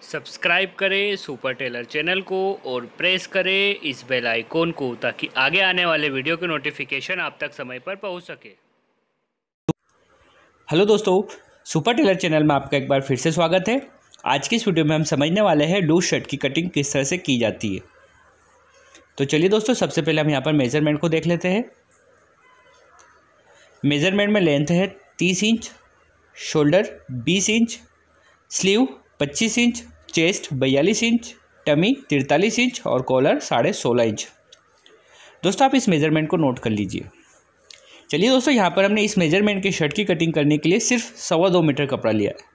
Subscribe करें super Taylor channel को और प्रेस करें इस बेल आइकॉन को ताकि आगे आने वाले वीडियो की नोटिफिकेशन आप तक समय पर पहुंच सके। हेलो दोस्तों, सुपर टेलर चैनल में आपका एक बार फिर से स्वागत है। आज की इस वीडियो में हम समझने वाले हैं लूज शर्ट की कटिंग किस तरह से की जाती है। तो चलिए दोस्तों, सबसे पहले हम यहाँ पर मेजरमेंट को देख लेते हैं। मेजरमेंट में लेंथ है 30 inch, shoulder 20 inch, sleeve 25 inch, chest 42 inch, tummy 43 inch और कॉलर 16.5 इंच। दोस्तों आप इस मेजरमेंट को नोट कर लीजिए। चलिए दोस्तों, यहाँ पर हमने इस मेजरमेंट की शर्ट की कटिंग करने के लिए सिर्फ 2.25 मीटर कपड़ा लिया है।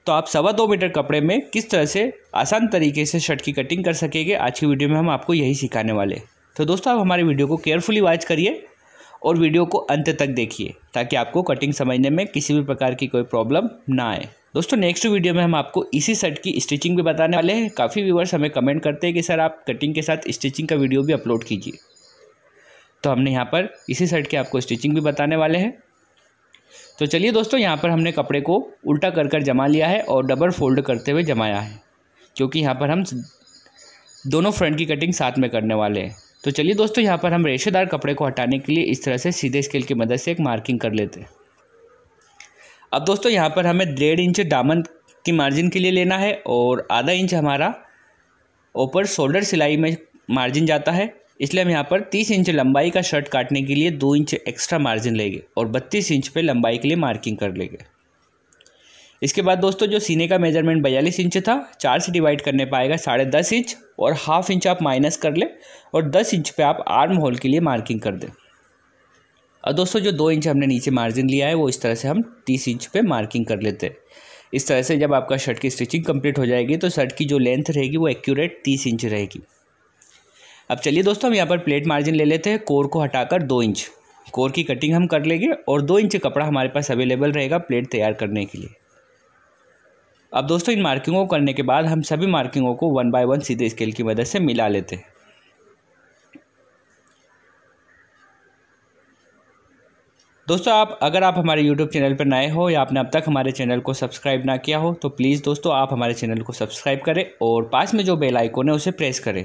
तो आप 2.25 मीटर कपड़े में किस तरह से आसान तरीके से शर्ट की कटिंग कर सकेंगे, आज की वीडियो में हम आपको यही सिखाने वाले हैं। तो दोस्तों आप हमारी वीडियो को केयरफुली वॉच करिए और वीडियो को अंत तक देखिए ताकि आपको कटिंग समझने में किसी भी प्रकार की कोई प्रॉब्लम ना आए। दोस्तों नेक्स्ट वीडियो में हम आपको इसी शर्ट की स्टिचिंग भी बताने वाले हैं। काफ़ी व्यूअर्स हमें कमेंट करते हैं कि सर आप कटिंग के साथ स्टिचिंग का वीडियो भी अपलोड कीजिए, तो हमने यहाँ पर इसी शर्ट की आपको स्टिचिंग भी बताने वाले हैं। तो चलिए दोस्तों, यहाँ पर हमने कपड़े को उल्टा कर जमा लिया है और डबल फोल्ड करते हुए जमाया है, क्योंकि यहाँ पर हम दोनों फ्रंट की कटिंग साथ में करने वाले हैं। तो चलिए दोस्तों, यहाँ पर हम रेशेदार कपड़े को हटाने के लिए इस तरह से सीधे स्केल की मदद से एक मार्किंग कर लेते हैं। अब दोस्तों यहाँ पर हमें 1.5 इंच दामन की मार्जिन के लिए लेना है और आधा इंच हमारा ऊपर शोल्डर सिलाई में मार्जिन जाता है, इसलिए हम यहाँ पर 30 इंच लंबाई का शर्ट काटने के लिए 2 इंच एक्स्ट्रा मार्जिन लेंगे और 32 इंच पे लंबाई के लिए मार्किंग कर लेंगे। इसके बाद दोस्तों जो सीने का मेजरमेंट 42 इंच था, 4 से डिवाइड करने पाएगा 10.5 इंच और हाफ इंच आप माइनस कर ले और 10 इंच पे आप आर्म होल के लिए मार्किंग कर दें। और दोस्तों जो 2 इंच हमने नीचे मार्जिन लिया है वो इस तरह से हम 30 इंच पे मार्किंग कर लेते हैं। इस तरह से जब आपका शर्ट की स्टिचिंग कंप्लीट हो जाएगी तो शर्ट की जो लेंथ रहेगी वो एक्यूरेट 30 इंच रहेगी। अब चलिए दोस्तों, हम यहाँ पर प्लेट मार्जिन ले लेते हैं। कोर को हटाकर 2 इंच कोर की कटिंग हम कर लेंगे और 2 इंच कपड़ा हमारे पास अवेलेबल रहेगा प्लेट तैयार करने के लिए। अब दोस्तों इन मार्किंगों को करने के बाद हम सभी मार्किंगों को 1 बाय 1 सीधे स्केल की मदद से मिला लेते हैं। दोस्तों अगर आप हमारे YouTube चैनल पर नए हो या आपने अब तक हमारे चैनल को सब्सक्राइब ना किया हो तो प्लीज़ दोस्तों आप हमारे चैनल को सब्सक्राइब करें और पास में जो बेल आइकन है उसे प्रेस करें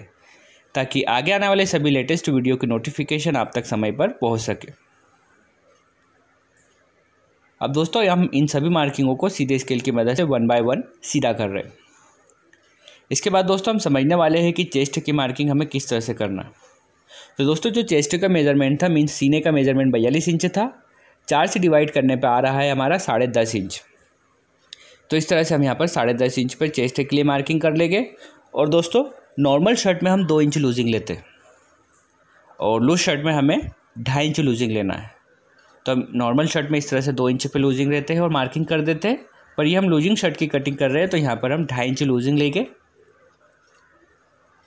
ताकि आगे आने वाले सभी लेटेस्ट वीडियो की नोटिफिकेशन आप तक समय पर पहुंच सके। अब दोस्तों हम इन सभी मार्किंगों को सीधे स्केल की मदद से 1 बाय 1 सीधा कर रहे हैं। इसके बाद दोस्तों हम समझने वाले हैं कि चेस्ट की मार्किंग हमें किस तरह से करना है। तो दोस्तों जो चेस्ट का मेजरमेंट था, मीन्स सीने का मेजरमेंट 42 इंच था, 4 से डिवाइड करने पे आ रहा है हमारा 10.5 इंच। तो इस तरह से हम यहाँ पर 10.5 इंच पर चेस्ट के लिए मार्किंग कर लेंगे। और दोस्तों नॉर्मल शर्ट में हम 2 इंच लूजिंग लेते हैं और लूज शर्ट में हमें 2.5 इंच लूजिंग लेना है। तो हम नॉर्मल शर्ट में इस तरह से 2 इंच पे लूजिंग लेते हैं और मार्किंग कर देते हैं, पर ये हम लूजिंग शर्ट की कटिंग कर रहे हैं तो यहाँ पर हम 2.5 इंच लूजिंग लेंगे।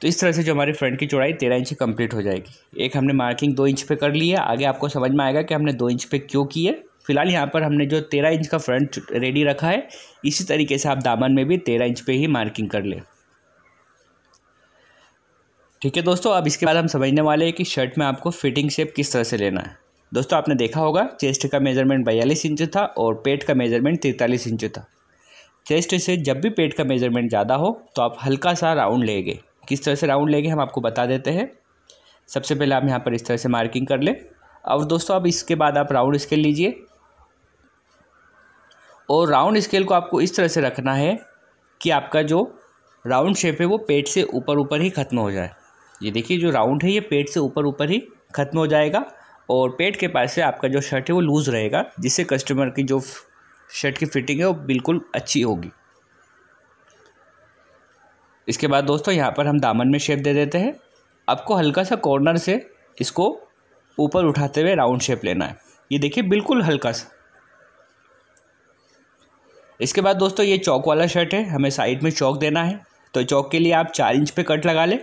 तो इस तरह से जो हमारी फ्रंट की चौड़ाई 13 इंच कंप्लीट हो जाएगी। एक हमने मार्किंग 2 इंच पे कर ली है, आगे आपको समझ में आएगा कि हमने 2 इंच पे क्यों की है। फिलहाल यहाँ पर हमने जो 13 इंच का फ्रंट रेडी रखा है, इसी तरीके से आप दामन में भी 13 इंच पे ही मार्किंग कर लें। ठीक है दोस्तों, अब इसके बाद हम समझने वाले हैं कि शर्ट में आपको फिटिंग शेप किस तरह से लेना है। दोस्तों आपने देखा होगा चेस्ट का मेजरमेंट 42 इंच था और पेट का मेजरमेंट 43 इंच था। चेस्ट से जब भी पेट का मेजरमेंट ज़्यादा हो तो आप हल्का सा राउंड लेंगे। किस तरह से राउंड लेंगे हम आपको बता देते हैं। सबसे पहले आप यहाँ पर इस तरह से मार्किंग कर लें। अब दोस्तों अब इसके बाद आप राउंड स्केल लीजिए और राउंड स्केल को आपको इस तरह से रखना है कि आपका जो राउंड शेप है वो पेट से ऊपर ही ख़त्म हो जाए। ये देखिए जो राउंड है ये पेट से ऊपर ही ख़त्म हो जाएगा और पेट के पास से आपका जो शर्ट है वो लूज़ रहेगा, जिससे कस्टमर की जो शर्ट की फिटिंग है वो बिल्कुल अच्छी होगी। इसके बाद दोस्तों यहाँ पर हम दामन में शेप दे देते हैं। आपको हल्का सा कॉर्नर से इसको ऊपर उठाते हुए राउंड शेप लेना है। ये देखिए बिल्कुल हल्का सा। इसके बाद दोस्तों ये चौक वाला शर्ट है, हमें साइड में चौक देना है। तो चौक के लिए आप 4 इंच पे कट लगा लें।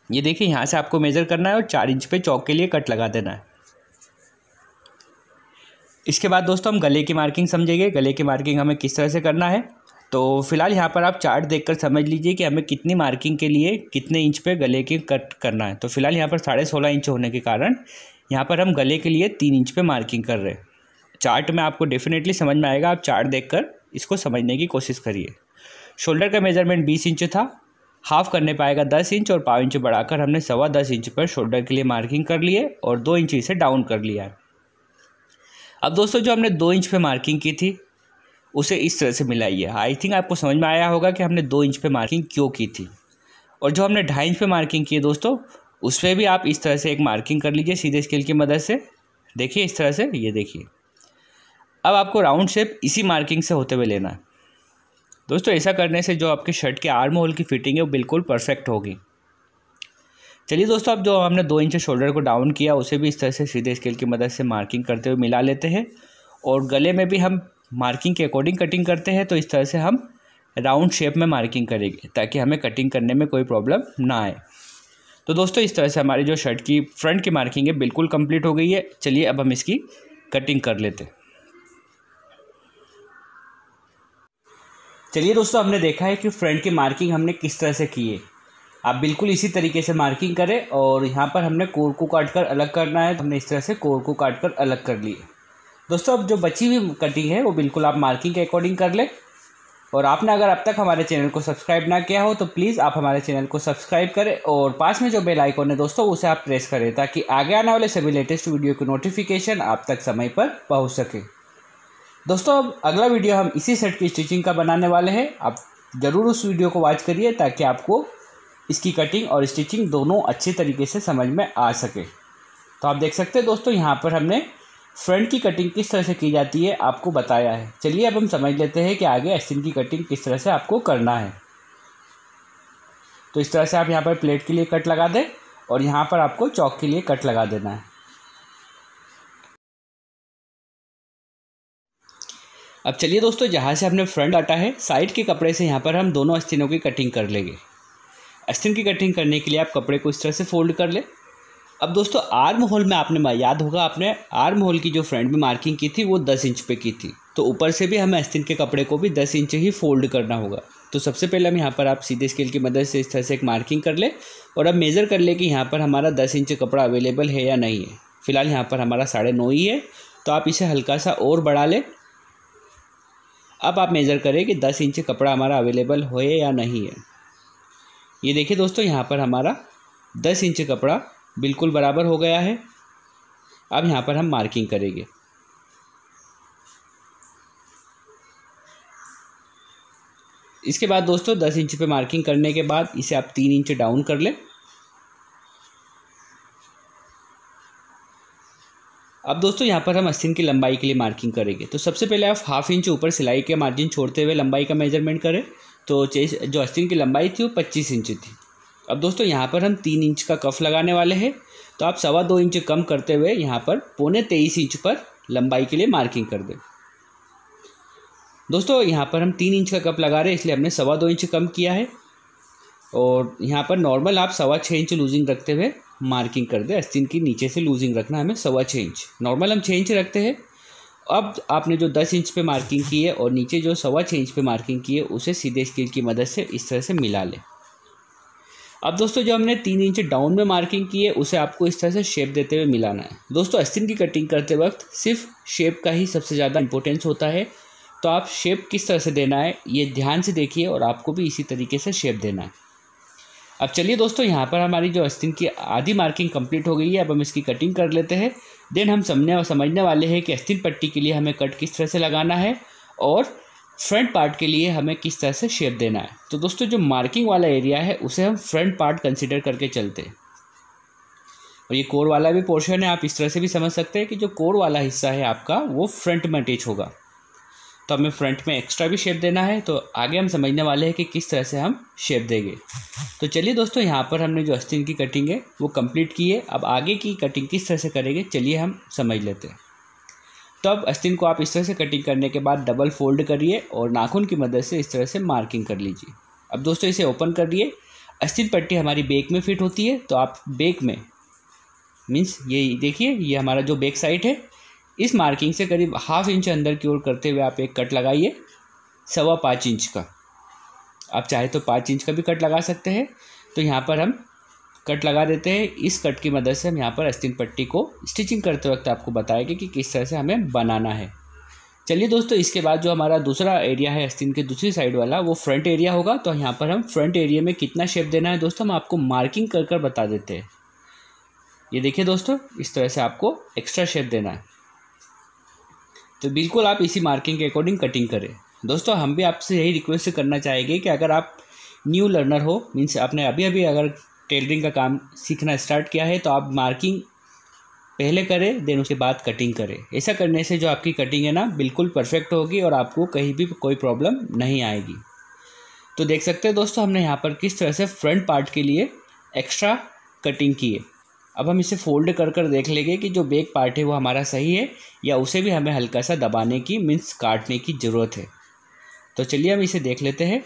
ये देखिए यहाँ से आपको मेज़र करना है और 4 इंच पे चौक के लिए कट लगा देना है। इसके बाद दोस्तों हम गले की मार्किंग समझेंगे। गले की मार्किंग हमें किस तरह से करना है, तो फिलहाल यहाँ पर आप चार्ट देखकर समझ लीजिए कि हमें कितनी मार्किंग के लिए कितने इंच पे गले की कट करना है। तो फिलहाल यहाँ पर 16.5 इंच होने के कारण यहाँ पर हम गले के लिए 3 इंच पे मार्किंग कर रहे हैं। चार्ट में आपको डेफिनेटली समझ में आएगा, आप चार्ट देखकर इसको समझने की कोशिश करिए। शोल्डर का मेजरमेंट 20 इंच था, हाफ करने पाएगा 10 इंच और पाव इंच बढ़ाकर हमने 10.25 इंच पर शोल्डर के लिए मार्किंग कर लिए और 2 इंच इसे डाउन कर लिया है। अब दोस्तों जो हमने 2 इंच पे मार्किंग की थी उसे इस तरह से मिलाइए। आई थिंक आपको समझ में आया होगा कि हमने 2 इंच पे मार्किंग क्यों की थी। और जो हमने 2.5 इंच पे मार्किंग की है दोस्तों, उस पर भी आप इस तरह से एक मार्किंग कर लीजिए सीधे स्केल की मदद से। देखिए इस तरह से, ये देखिए। अब आपको राउंड शेप इसी मार्किंग से होते हुए लेना है दोस्तों। ऐसा करने से जो आपके शर्ट के आर्म होल की फिटिंग है वो बिल्कुल परफेक्ट होगी। चलिए दोस्तों, अब जो हमने 2 इंच शोल्डर को डाउन किया उसे भी इस तरह से सीधे स्केल की मदद से मार्किंग करते हुए मिला लेते हैं। और गले में भी हम मार्किंग के अकॉर्डिंग कटिंग करते हैं, तो इस तरह से हम राउंड शेप में मार्किंग करेंगे ताकि हमें कटिंग करने में कोई प्रॉब्लम ना आए। तो दोस्तों इस तरह से हमारी जो शर्ट की फ्रंट की मार्किंग है बिल्कुल कंप्लीट हो गई है। चलिए अब हम इसकी कटिंग कर लेते हैं। चलिए दोस्तों, हमने देखा है कि फ्रंट की मार्किंग हमने किस तरह से की है। आप बिल्कुल इसी तरीके से मार्किंग करें। और यहाँ पर हमने कोर को काट कर अलग करना है, तो हमने इस तरह से कोर को काट कर अलग कर लिए। दोस्तों अब जो बची हुई कटिंग है वो बिल्कुल आप मार्किंग के अकॉर्डिंग कर लें। और आपने अगर अब तक हमारे चैनल को सब्सक्राइब ना किया हो तो प्लीज़ आप हमारे चैनल को सब्सक्राइब करें और पास में जो बेल आइकन है दोस्तों उसे आप प्रेस करें ताकि आगे आने वाले सभी लेटेस्ट वीडियो की नोटिफिकेशन आप तक समय पर पहुंच सके। दोस्तों अब अगला वीडियो हम इसी सेट की स्टिचिंग का बनाने वाले हैं। आप ज़रूर उस वीडियो को वॉच करिए ताकि आपको इसकी कटिंग और स्टिचिंग दोनों अच्छे तरीके से समझ में आ सके। तो आप देख सकते हैं दोस्तों, यहाँ पर हमने फ्रंट की कटिंग किस तरह से की जाती है आपको बताया है। चलिए अब हम समझ लेते हैं कि आगे आस्तीन की कटिंग किस तरह से आपको करना है। तो इस तरह से आप यहाँ पर प्लेट के लिए कट लगा दें और यहाँ पर आपको चौक के लिए कट लगा देना है। अब चलिए दोस्तों, जहाँ से हमने फ्रंट काटा है साइड के कपड़े से यहाँ पर हम दोनों आस्तीनों की कटिंग कर लेंगे। आस्तीन की कटिंग करने के लिए आप कपड़े को इस तरह से फोल्ड कर लें। अब दोस्तों आर्म होल में आपने याद होगा, आपने आर्म होल की जो फ्रंट में मार्किंग की थी वो 10 इंच पे की थी। तो ऊपर से भी हमें आस्तीन के कपड़े को भी 10 इंच ही फोल्ड करना होगा। तो सबसे पहले हम यहाँ पर आप सीधे स्केल की मदद से इस तरह से एक मार्किंग कर ले और अब मेज़र कर ले कि यहाँ पर हमारा 10 इंच कपड़ा अवेलेबल है या नहीं है। फिलहाल यहाँ पर हमारा 9.5 ही है, तो आप इसे हल्का सा और बढ़ा लें। अब आप मेज़र करें कि 10 इंच कपड़ा हमारा अवेलेबल हो या नहीं है। ये देखिए दोस्तों, यहाँ पर हमारा 10 इंच कपड़ा बिल्कुल बराबर हो गया है। अब यहाँ पर हम मार्किंग करेंगे। इसके बाद दोस्तों 10 इंच पे मार्किंग करने के बाद इसे आप 3 इंच डाउन कर लें। अब दोस्तों यहाँ पर हम आस्तीन की लंबाई के लिए मार्किंग करेंगे। तो सबसे पहले आप 1/2 इंच ऊपर सिलाई के मार्जिन छोड़ते हुए लंबाई का मेजरमेंट करें। तो जो आस्तीन की लंबाई थी वो 25 इंच थी। अब दोस्तों यहाँ पर हम 3 इंच का कफ लगाने वाले हैं, तो आप 2.25 इंच कम करते हुए यहाँ पर 23.25 इंच पर लंबाई के लिए मार्किंग कर दें। दोस्तों यहाँ पर हम 3 इंच का कप लगा रहे हैं इसलिए हमने 2.25 इंच कम किया है। और यहाँ पर नॉर्मल आप 6.25 इंच लूजिंग रखते हुए मार्किंग कर दें। आस्तीन की नीचे से लूजिंग रखना हमें 6.25 इंच, नॉर्मल हम 6 इंच रखते हैं। अब आपने जो 10 इंच पे मार्किंग की है और नीचे जो 6.25 इंच पे मार्किंग की है उसे सीधे स्केल की मदद से इस तरह से मिला लें। अब दोस्तों जो हमने 3 इंच डाउन में मार्किंग की है उसे आपको इस तरह से शेप देते हुए मिलाना है। दोस्तों आस्तीन की कटिंग करते वक्त सिर्फ शेप का ही सबसे ज़्यादा इंपॉर्टेंस होता है, तो आप शेप किस तरह से देना है ये ध्यान से देखिए और आपको भी इसी तरीके से शेप देना है। अब चलिए दोस्तों, यहाँ पर हमारी जो आस्तीन की आधी मार्किंग कंप्लीट हो गई है। अब हम इसकी कटिंग कर लेते हैं। देन हम समझने वाले हैं कि आस्तीन पट्टी के लिए हमें कट किस तरह से लगाना है और फ्रंट पार्ट के लिए हमें किस तरह से शेप देना है। तो दोस्तों जो मार्किंग वाला एरिया है उसे हम फ्रंट पार्ट कंसिडर करके चलते हैं। और ये कोर वाला भी पोर्शन है, आप इस तरह से भी समझ सकते हैं कि जो कोर वाला हिस्सा है आपका वो फ्रंट में अटैच होगा। तो हमें फ्रंट में एक्स्ट्रा भी शेप देना है। तो आगे हम समझने वाले हैं कि किस तरह से हम शेप देंगे। तो चलिए दोस्तों, यहाँ पर हमने जो आस्तीन की कटिंग है वो कंप्लीट की है। अब आगे की कटिंग किस तरह से करेंगे चलिए हम समझ लेते हैं। तो अब आस्तीन को आप इस तरह से कटिंग करने के बाद डबल फोल्ड करिए और नाखून की मदद से इस तरह से मार्किंग कर लीजिए। अब दोस्तों इसे ओपन करिए। आस्तीन पट्टी हमारी बैक में फिट होती है, तो आप बैक में मीन्स ये देखिए, ये हमारा जो बैक साइड है इस मार्किंग से करीब 1/2 इंच अंदर की ओर करते हुए आप एक कट लगाइए 5.25 इंच का। आप चाहे तो 5 इंच का भी कट लगा सकते हैं। तो यहाँ पर हम कट लगा देते हैं। इस कट की मदद से हम यहाँ पर आस्तीन पट्टी को स्टिचिंग करते वक्त आपको बताएंगे कि किस तरह से हमें बनाना है। चलिए दोस्तों, इसके बाद जो हमारा दूसरा एरिया है आस्तीन के दूसरी साइड वाला, वो फ्रंट एरिया होगा। तो यहाँ पर हम फ्रंट एरिया में कितना शेप देना है दोस्तों, हम आपको मार्किंग कर कर बता देते हैं। ये देखिए दोस्तों, इस तरह से आपको एक्स्ट्रा शेप देना है। तो बिल्कुल आप इसी मार्किंग के अकॉर्डिंग कटिंग करें। दोस्तों, हम भी आपसे यही रिक्वेस्ट करना चाहेंगे कि अगर आप न्यू लर्नर हो, मीन्स आपने अभी अभी अगर टेलरिंग का काम सीखना स्टार्ट किया है, तो आप मार्किंग पहले करें, देन उसके बाद कटिंग करें। ऐसा करने से जो आपकी कटिंग है ना, बिल्कुल परफेक्ट होगी और आपको कहीं भी कोई प्रॉब्लम नहीं आएगी। तो देख सकते हैं दोस्तों, हमने यहाँ पर किस तरह से फ्रंट पार्ट के लिए एक्स्ट्रा कटिंग की है। अब हम इसे फोल्ड कर कर देख लेंगे कि जो बैक पार्ट है वो हमारा सही है या उसे भी हमें हल्का सा दबाने की, मीन्स काटने की ज़रूरत है। तो चलिए हम इसे देख लेते हैं।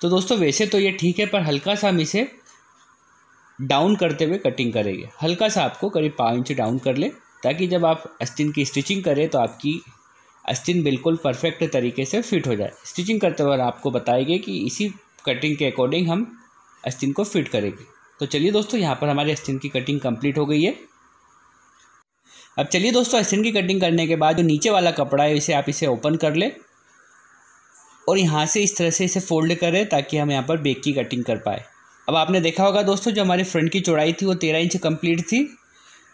तो दोस्तों, वैसे तो ये ठीक है, पर हल्का सा हम इसे डाउन करते हुए कटिंग करेंगे। हल्का सा आपको करीब 5 इंच डाउन कर ले, ताकि जब आप आस्तीन की स्टिचिंग करें तो आपकी आस्तीन बिल्कुल परफेक्ट तरीके से फिट हो जाए। स्टिचिंग करते वक्त आपको बताएंगे कि इसी कटिंग के अकॉर्डिंग हम आस्तीन को फिट करेंगे। तो चलिए दोस्तों, यहाँ पर हमारी आस्तीन की कटिंग कंप्लीट हो गई है। अब चलिए दोस्तों, आस्तीन की कटिंग करने के बाद जो नीचे वाला कपड़ा है, इसे ओपन कर ले और यहाँ से इस तरह से इसे फोल्ड करें, ताकि हम यहाँ पर बैक की कटिंग कर पाए। अब आपने देखा होगा दोस्तों, जो हमारी फ्रंट की चौड़ाई थी वो 13 इंच कंप्लीट थी।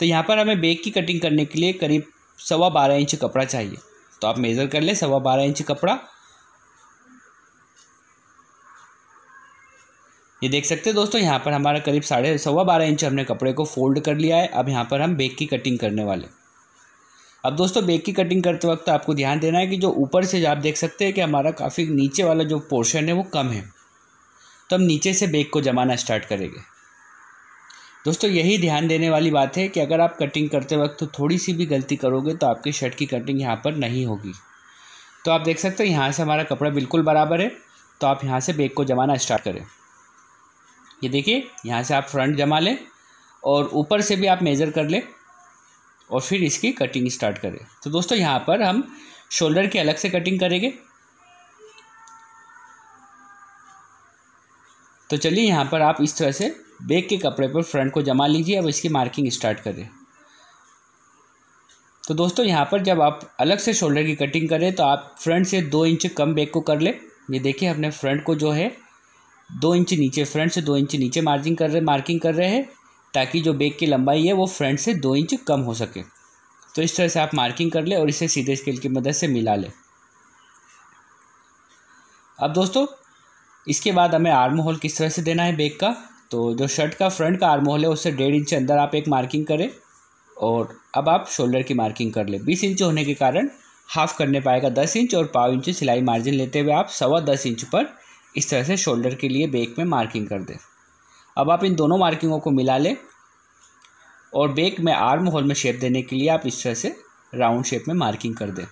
तो यहाँ पर हमें बैक की कटिंग करने के लिए करीब 12.25 इंच कपड़ा चाहिए। तो आप मेज़र कर ले 12.25 इंच कपड़ा। ये देख सकते हैं दोस्तों, यहाँ पर हमारा करीब 12.5 इंच हमने कपड़े को फोल्ड कर लिया है। अब यहाँ पर हम बैक की कटिंग करने वाले। अब दोस्तों, बैक की कटिंग करते वक्त आपको ध्यान देना है कि जो ऊपर से आप देख सकते हैं कि हमारा काफ़ी नीचे वाला जो पोर्शन है वो कम है। तो हम नीचे से बैक को जमाना स्टार्ट करेंगे। दोस्तों, यही ध्यान देने वाली बात है कि अगर आप कटिंग करते वक्त तो थोड़ी सी भी गलती करोगे तो आपकी शर्ट की कटिंग यहाँ पर नहीं होगी। तो आप देख सकते हैं यहाँ से हमारा कपड़ा बिल्कुल बराबर है। तो आप यहाँ से बैक को जमाना स्टार्ट करें। ये देखिए, यहाँ से आप फ्रंट जमा लें और ऊपर से भी आप मेज़र कर लें और फिर इसकी कटिंग स्टार्ट करें। तो दोस्तों, यहाँ पर हम शोल्डर की अलग से कटिंग करेंगे। तो चलिए, यहाँ पर आप इस तरह से बैक के कपड़े पर फ्रंट को जमा लीजिए। अब इसकी मार्किंग स्टार्ट करें। तो दोस्तों, यहाँ पर जब आप अलग से शोल्डर की कटिंग करें तो आप फ्रंट से 2 इंच कम बैक को कर ले। ये देखिए, अपने फ्रंट को जो है 2 इंच नीचे, फ्रंट से 2 इंच नीचे मार्किंग कर रहे हैं, ताकि जो बैक की लंबाई है वो फ्रंट से 2 इंच कम हो सके। तो इस तरह से आप मार्किंग कर ले और इसे सीधे स्केल की मदद से मिला लें। अब दोस्तों, इसके बाद हमें आर्म होल किस तरह से देना है बैक का। तो जो शर्ट का फ्रंट का आर्म होल है उससे 1.5 इंच अंदर आप एक मार्किंग करें और अब आप शोल्डर की मार्किंग कर ले। 20 इंच होने के कारण हाफ करने पाएगा 10 इंच और 0.5 इंच सिलाई मार्जिन लेते हुए आप 10.25 इंच पर इस तरह से शोल्डर के लिए बैक में मार्किंग कर दें। अब आप इन दोनों मार्किंगों को मिला लें और बैक में आर्म होल में शेप देने के लिए आप इस तरह से राउंड शेप में मार्किंग कर दें।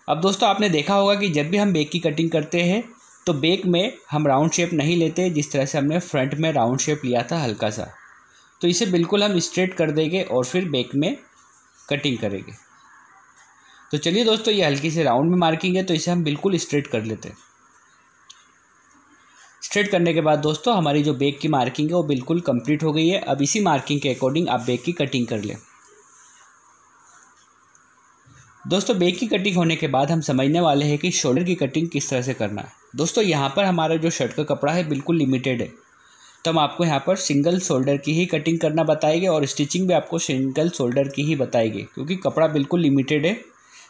अब दोस्तों, आपने देखा होगा कि जब भी हम बैक की कटिंग करते हैं तो बैक में हम राउंड शेप नहीं लेते, जिस तरह से हमने फ्रंट में राउंड शेप लिया था हल्का सा। तो इसे बिल्कुल हम स्ट्रेट कर देंगे और फिर बैक में कटिंग करेंगे। तो चलिए दोस्तों, ये हल्की से राउंड में मार्किंग है, तो इसे हम बिल्कुल स्ट्रेट कर लेते हैं। स्ट्रेट करने के बाद दोस्तों, हमारी जो बैक की मार्किंग है वो बिल्कुल कंप्लीट हो गई है। अब इसी मार्किंग के अकॉर्डिंग आप बैक की कटिंग कर लें। दोस्तों, बैक की कटिंग होने के बाद हम समझने वाले हैं कि शोल्डर की कटिंग किस तरह से करना है। दोस्तों, यहाँ पर हमारा जो शर्ट का कपड़ा है बिल्कुल लिमिटेड है, तो हम आपको यहाँ पर सिंगल शोल्डर की ही कटिंग करना बताएंगे और स्टिचिंग भी आपको सिंगल शोल्डर की ही बताएंगे, क्योंकि कपड़ा बिल्कुल लिमिटेड है।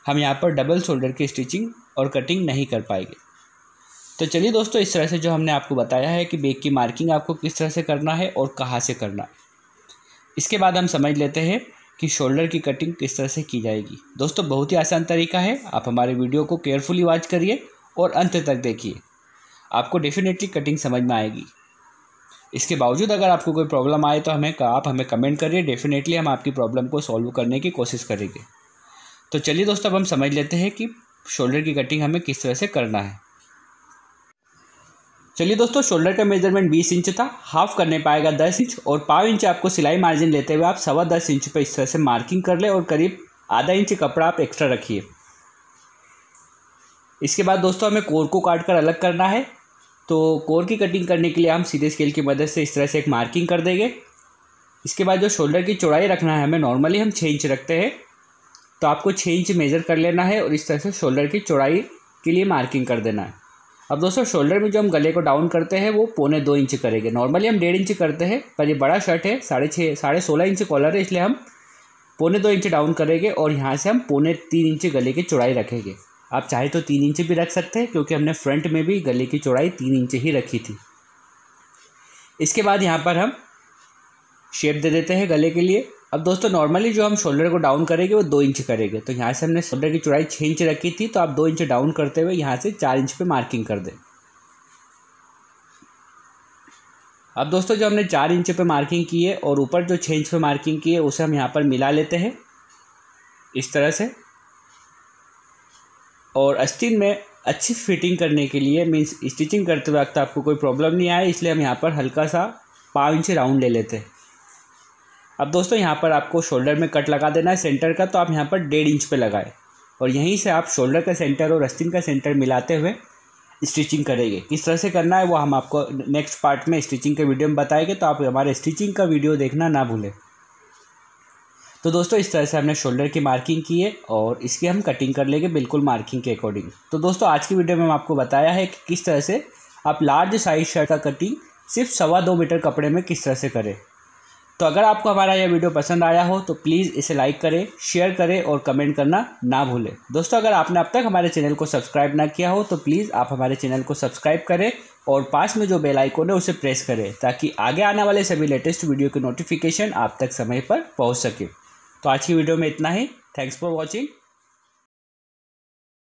हम यहाँ पर डबल शोल्डर की स्टिचिंग और कटिंग नहीं कर पाएंगे। तो चलिए दोस्तों, इस तरह से जो हमने आपको बताया है कि बैक की मार्किंग आपको किस तरह से करना है और कहाँ से करना है, इसके बाद हम समझ लेते हैं कि शोल्डर की कटिंग किस तरह से की जाएगी। दोस्तों, बहुत ही आसान तरीका है। आप हमारे वीडियो को केयरफुली वॉच करिए और अंत तक देखिए, आपको डेफिनेटली कटिंग समझ में आएगी। इसके बावजूद अगर आपको कोई प्रॉब्लम आए तो आप हमें कमेंट करिए, डेफिनेटली हम आपकी प्रॉब्लम को सॉल्व करने की कोशिश करेंगे। तो चलिए दोस्तों, अब हम समझ लेते हैं कि शोल्डर की कटिंग हमें किस तरह से करना है। चलिए दोस्तों, शोल्डर का मेजरमेंट 20 इंच था, हाफ करने पाएगा 10 इंच और 0.5 इंच आपको सिलाई मार्जिन लेते हुए आप 10.25 इंच पर इस तरह से मार्किंग कर ले और करीब आधा इंच कपड़ा आप एक्स्ट्रा रखिए। इसके बाद दोस्तों, हमें कोर को काट कर अलग करना है। तो कोर की कटिंग करने के लिए हम सीधे स्केल की मदद से इस तरह से एक मार्किंग कर देंगे इसके बाद जो शोल्डर की चौड़ाई रखना है हमें, नॉर्मली हम 6 इंच रखते हैं, तो आपको 6 इंच मेज़र कर लेना है और इस तरह से शोल्डर की चौड़ाई के लिए मार्किंग कर देना है। अब दोस्तों शोल्डर में जो हम गले को डाउन करते हैं वो 1.25 इंच करेंगे। नॉर्मली हम 1.5 इंच करते हैं, पर ये बड़ा शर्ट है, 16.5 इंच कॉलर है, इसलिए हम 1.25 इंच डाउन करेंगे और यहाँ से हम 3.25 इंच गले की चौड़ाई रखेंगे। आप चाहे तो 3 इंच भी रख सकते हैं, क्योंकि हमने फ्रंट में भी गले की चौड़ाई 3 इंच ही रखी थी। इसके बाद यहाँ पर हम शेप दे देते हैं गले के लिए। अब दोस्तों नॉर्मली जो हम शोल्डर को डाउन करेंगे वो 2 इंच करेंगे, तो यहाँ से हमने शोल्डर की चौड़ाई 6 इंच रखी थी, तो आप 2 इंच डाउन करते हुए यहाँ से 4 इंच पे मार्किंग कर दें। अब दोस्तों जो हमने 4 इंच पे मार्किंग की है और ऊपर जो 6 इंच पे मार्किंग की है उसे हम यहाँ पर मिला लेते हैं इस तरह से। और आस्तीन में अच्छी फिटिंग करने के लिए, मीन्स स्टिचिंग करते वक्त आपको कोई प्रॉब्लम नहीं आए, इसलिए हम यहाँ पर हल्का सा 5 इंच राउंड ले लेते हैं। अब दोस्तों यहाँ पर आपको शोल्डर में कट लगा देना है सेंटर का, तो आप यहाँ पर 1.5 इंच पे लगाएं और यहीं से आप शोल्डर का सेंटर और आस्तीन का सेंटर मिलाते हुए स्टिचिंग करेंगे। किस तरह से करना है वो हम आपको नेक्स्ट पार्ट में स्टिचिंग के वीडियो में बताएंगे, तो आप हमारे स्टिचिंग का वीडियो देखना ना भूलें। तो दोस्तों इस तरह से हमने शोल्डर की मार्किंग की है और इसकी हम कटिंग कर लेंगे बिल्कुल मार्किंग के अकॉर्डिंग। तो दोस्तों आज की वीडियो में हम आपको बताया है कि किस तरह से आप लार्ज साइज शर्ट का कटिंग सिर्फ 2.25 मीटर कपड़े में किस तरह से करें। तो अगर आपको हमारा यह वीडियो पसंद आया हो तो प्लीज़ इसे लाइक करें, शेयर करें और कमेंट करना ना भूलें। दोस्तों अगर आपने अब तक हमारे चैनल को सब्सक्राइब ना किया हो तो प्लीज़ आप हमारे चैनल को सब्सक्राइब करें और पास में जो बेल आइकन है उसे प्रेस करें, ताकि आगे आने वाले सभी लेटेस्ट वीडियो के नोटिफिकेशन आप तक समय पर पहुंच सके। तो आज की वीडियो में इतना ही। Thanks for watching.